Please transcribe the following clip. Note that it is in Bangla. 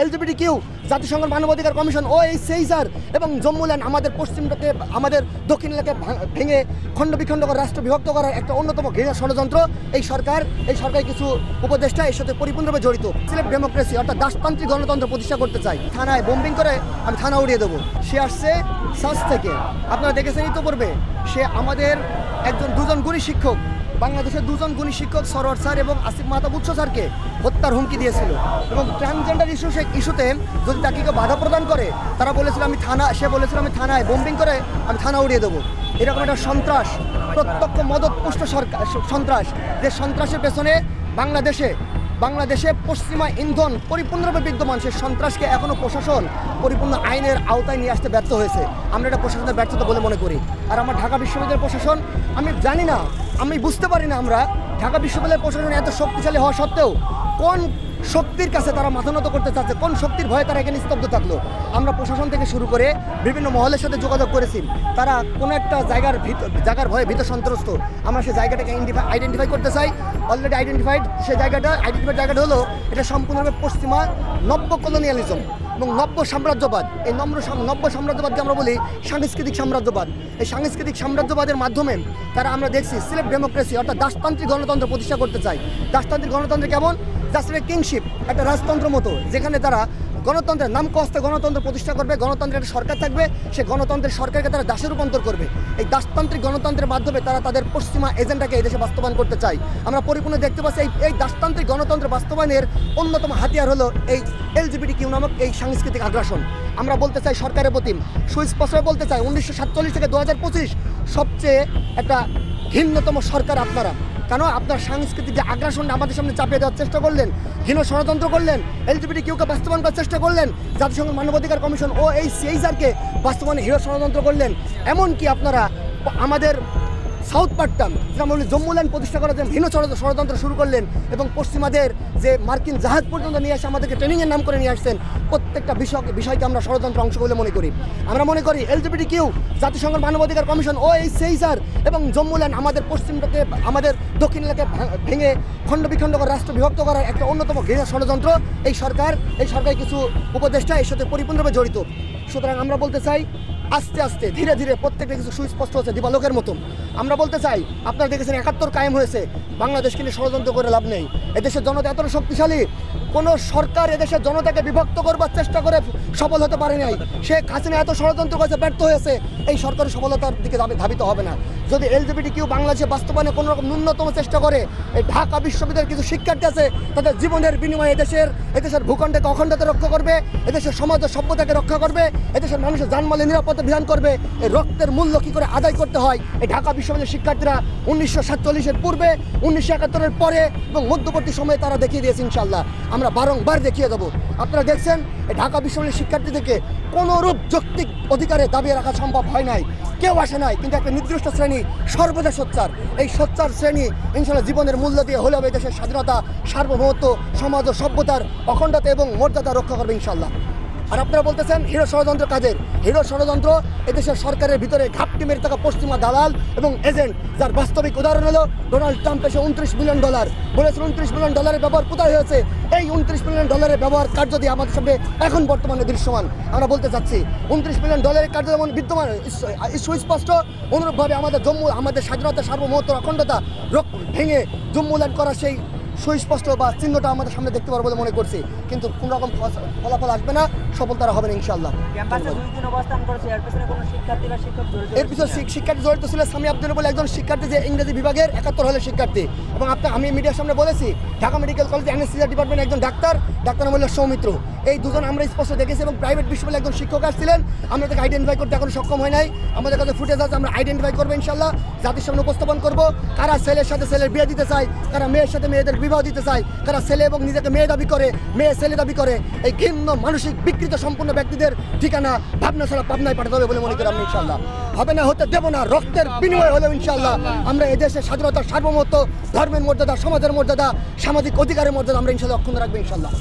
এলজিবিটি কিউ, জাতিসংঘের মানবাধিকার কমিশন, OHCHR এবং জম্মুল্যান্ড আমাদের পশ্চিমটাকে আমাদের দক্ষিণ এলাকায় ভেঙে খণ্ড বিখণ্ড করে রাষ্ট্র বিভক্ত করার একটা অন্যতম ঘৃণা ষড়যন্ত্র এই সরকার কিছু উপদেষ্টা এর সাথে পরিপূর্ণভাবে জড়িত। সিলেক্ট ডেমোক্রেসি অর্থাৎ দাসতান্ত্রিক গণতন্ত্র প্রতিষ্ঠা করতে চাই। থানায় বোম্বিং করে আমি থানা উড়িয়ে দেবো। সে আসছে সাস থেকে, আপনারা দেখেছেন ইতিপূর্বে সে আমাদের দুজন গুণী শিক্ষক, বাংলাদেশের দুজন গুণী শিক্ষক সরোয়ার স্যার এবং আসিফ মাহতাব উচ্চ স্যারকে হত্যার হুমকি দিয়েছিল। এবং ট্রান্সজেন্ডার ইস্যুতে যদি তাকে কেউ বাধা প্রদান করে তারা বলেছিল সে বলেছিল আমি থানায় বোম্বিং করে আমি থানা উড়িয়ে দেবো। এরকম একটা সন্ত্রাস, প্রত্যক্ষ মদত পুষ্ট সন্ত্রাস, যে সন্ত্রাসের পেছনে বাংলাদেশে পশ্চিমা ইন্ধন পরিপূর্ণভাবে বিদ্যমান। সে সন্ত্রাসকে এখনও প্রশাসন পরিপূর্ণ আইনের আওতায় নিয়ে আসতে ব্যর্থ হয়েছে। আমরা এটা প্রশাসনের ব্যর্থতা বলে মনে করি। আর আমার ঢাকা বিশ্ববিদ্যালয়ের প্রশাসন, আমি বুঝতে পারি না আমরা ঢাকা বিশ্ববিদ্যালয়ের প্রশাসন এত শক্তিশালী হওয়া সত্ত্বেও কোন শক্তির কাছে তারা মাথা নত করতে চাচ্ছে, কোন শক্তির ভয়ে তারা এখানে স্তব্ধ থাকলো। আমরা প্রশাসন থেকে শুরু করে বিভিন্ন মহলের সাথে যোগাযোগ করেছি, তারা কোনো একটা জায়গার ভয়ে ভীত সন্ত্রস্ত। আমরা সেই জায়গাটাকে আইডেন্টিফাই করতে চাই। অলরেডি আইডেন্টিফাইড জায়গাটা হলো এটা সম্পূর্ণভাবে পশ্চিমা নব্য কলোনিয়ালিজম এবং নব্য সাম্রাজ্যবাদ। এই নব্য সাম্রাজ্যবাদকে আমরা বলি সাংস্কৃতিক সাম্রাজ্যবাদ। এই সাংস্কৃতিক সাম্রাজ্যবাদের মাধ্যমে আমরা দেখছি সিলেক্ট ডেমোক্রেসি অর্থাৎ দাসতান্ত্রিক গণতন্ত্র প্রতিষ্ঠা করতে চাই। দাসতান্ত্রিক গণতন্ত্র কেমন? জাস্ট কিংশিপ, একটা রাজতন্ত্র মতো, যেখানে তারা গণতন্ত্রের নাম কস্তে গণতন্ত্র প্রতিষ্ঠা করবে, গণতন্ত্রের একটা সরকার থাকবে, সে গণতন্ত্রের সরকারকে তারা দাসে রূপান্তর করবে। এই দাসতান্ত্রিক গণতন্ত্রের মাধ্যমে তারা তাদের পশ্চিমা এজেন্ডাকে এই দেশে বাস্তবায়ন করতে চায়। আমরা পরিপূর্ণ দেখতে পাচ্ছি এই দাসতান্ত্রিক গণতন্ত্র বাস্তবায়নের অন্যতম হাতিয়ার হলো এই এলজিবিটি কিউ নামক এই সাংস্কৃতিক আগ্রাসন। আমরা বলতে চাই সরকারের প্রতি সুস্পষ্টভাবে বলতে চাই 1947 থেকে 2025 সবচেয়ে একটা ঘৃণ্যতম সরকার আপনারা। কেন আপনার সাংস্কৃতিক যে আগ্রাসনটা আমাদের সামনে চাপিয়ে দেওয়ার চেষ্টা করলেন, ঘৃণ ষড়যন্ত্র করলেন, এলজিবিটি কিউকে বাস্তবায়ন করার চেষ্টা করলেন, জাতিসংঘের মানবাধিকার কমিশন OHCHRকে বাস্তবায়নে হিরো ষড়যন্ত্র করলেন। এমনকি আপনারা আমাদের সাউথ পার্টটাম জম্মুল্যান্ড প্রতিষ্ঠা করার জন্য ভিন্ন ষড়যন্ত্র শুরু করলেন এবং পশ্চিমাদের যে মার্কিন জাহাজ পর্যন্ত নিয়ে আসে আমাদেরকে ট্রেনিংয়ের নাম করে নিয়ে আসছেন। প্রত্যেকটা বিষয়কে আমরা ষড়যন্ত্র অংশ বলে মনে করি। আমরা মনে করি এলজিবিটি কিউ, জাতিসংঘের মানবাধিকার কমিশন, OHCHR এবং জম্মুল্যান্ড আমাদের পশ্চিমটাকে আমাদের দক্ষিণ এলাকায় ভেঙে খণ্ড বিখণ্ড করে রাষ্ট্র বিভক্ত করার একটা অন্যতম ঘৃণা ষড়যন্ত্র এই সরকার কিছু উপদেষ্টা এর সাথে পরিপূর্ণভাবে জড়িত। সুতরাং আমরা বলতে চাই আস্তে আস্তে ধীরে ধীরে প্রত্যেকটা কিছু সুস্পষ্ট হচ্ছে দিবালোকের মতো। আমরা বলতে চাই আপনারা দেখেছেন 71 কায়েম হয়েছে, বাংলাদেশকে নিয়ে ষড়যন্ত্র করে লাভ নেই। এদেশের জনতা এতটা শক্তিশালী, কোনো সরকার এদেশের জনতাকে বিভক্ত করবার চেষ্টা করে সফল হতে পারে নাই। শেখ হাসিনা এত ষড়যন্ত্র করেছে, ব্যর্থ হয়েছে। এই সরকারের সফলতার দিকে ধাবিত হবে না যদি এলজিবিটি কিউ বাংলাদেশে বাস্তবায়নে কোনো রকম ন্যূনতম চেষ্টা করে। এই ঢাকা বিশ্ববিদ্যালয়ের কিছু শিক্ষার্থী আছে, তাদের জীবনের বিনিময়ে এদেশের ভূখণ্ডকে অখণ্ডতা রক্ষা করবে, এদেশের সমাজ ও সভ্যতাকে রক্ষা করবে, এদেশের মানুষের জানমালের নিরাপত্তা বিধান করবে। এই রক্তের মূল্য কী করে আদায় করতে হয় এই ঢাকা বিশ্ববিদ্যালয়ের শিক্ষার্থীরা 1947-এর পূর্বে, 1971-এর পরে এবং মধ্যবর্তী সময়ে তারা দেখিয়ে দিয়েছে। ইনশাআল্লাহ আমরা বারংবার দেখিয়ে দেবো। আপনারা দেখছেন এই ঢাকা বিশ্ববিদ্যালয়ের শিক্ষার্থীদেরকে কোনোরূপ যৌক্তিক অধিকারে দাবিয়ে রাখা সম্ভব হয় নাই, কেউ আসে নাই। কিন্তু একটা নির্দিষ্ট শ্রেণী সর্বদা সোচ্চার, এই সোচ্চার শ্রেণী ইনশাআল্লাহ জীবনের মূল্য দিয়ে হলেও এই দেশের স্বাধীনতা, সার্বভৌমত্ব, সমাজ ও সভ্যতার অখণ্ডতা এবং মর্যাদা রক্ষা করবে ইনশাআল্লাহ। আর আপনারা বলতেছেন হিরো ষড়যন্ত্র কাদের? হিরো ষড়যন্ত্র এদেশের সরকারের ভিতরে ঘাপটি মেরে থাকা পশ্চিমা দালাল এবং এজেন্ট, যার বাস্তবিক উদাহরণ হলো ডোনাল্ড ট্রাম্প এসে $29 বিলিয়ন বলেছেন। $29 বিলিয়ন ব্যবহার কোথায় হয়েছে? এই $29 বিলিয়ন ব্যবহার কার্য দিয়ে আমাদের সামনে এখন বর্তমানে দৃশ্যমান। আমরা বলতে চাচ্ছি $29 বিলিয়ন কার্য যেমন বিদ্যমান সুস্পষ্ট, অনুরূপভাবে আমাদের স্বাধীনতা, সার্বভৌমত্ব, অখণ্ডতা ভেঙে জম্মুল্যান্ড করা সেই সুস্পষ্ট বা চিহ্নটা আমাদের সামনে দেখতে পারবো বলে মনে করছি। কিন্তু কোনো রকম ফলাফল আসবে না, সফলতা হবে না ইনশাআল্লাহ। এর পিছনে শিক্ষার্থী জড়িত ছিল সামি আব্দুল বলে একজন শিক্ষার্থী, যে ইংরেজি বিভাগের 71 হলের শিক্ষার্থী। এবং আমি মিডিয়ার সামনে বলেছি Dhaka medical college anaesthesia department একজন ডাক্তার নাম হলো সৌমিত্র। এই দুজন আমরা স্পষ্ট দেখেছি। এবং প্রাইভেট বিশ্ববিদ্যালয়ে একজন শিক্ষক আসছিলেন, আমরা তাকে আইডেন্টিফাই করতে এখন সক্ষম হয় নাই। আমাদের কাছে ফুটেজ আছে, আমরা আইডেন্টিফাই করবো ইনশাআল্লাহ, জাতির সামনে উপস্থাপন করবো। কারা ছেলের সাথে ছেলের বিয়ে দিতে চায়, কারা মেয়ের সাথে মেয়েদের বিবাহ দিতে চায়, কারা ছেলে এবং নিজেকে মেয়ে দাবি করে, মেয়ে ছেলে দাবি করে। এই ঘৃণ্য মানসিক বিকৃত সম্পূর্ণ ব্যক্তিদের ঠিকানা ভাবনা ছাড়া পাবনায় পাঠাতে হবে বলে মনে করি আমরা ইনশাআল্লাহ। হবে না, হতে দেব না। রক্তের বিনিময় হলেও ইনশাআল্লাহ আমরা এদেশের স্বাধীনতার সার্বভৌমত্ব, ধর্মের মর্যাদা, সমাজের মর্যাদা, সামাজিক অধিকারের মর্যাদা আমরা ইনশাআল্লাহ অক্ষুণ্ণ রাখবো ইনশাআল্লাহ।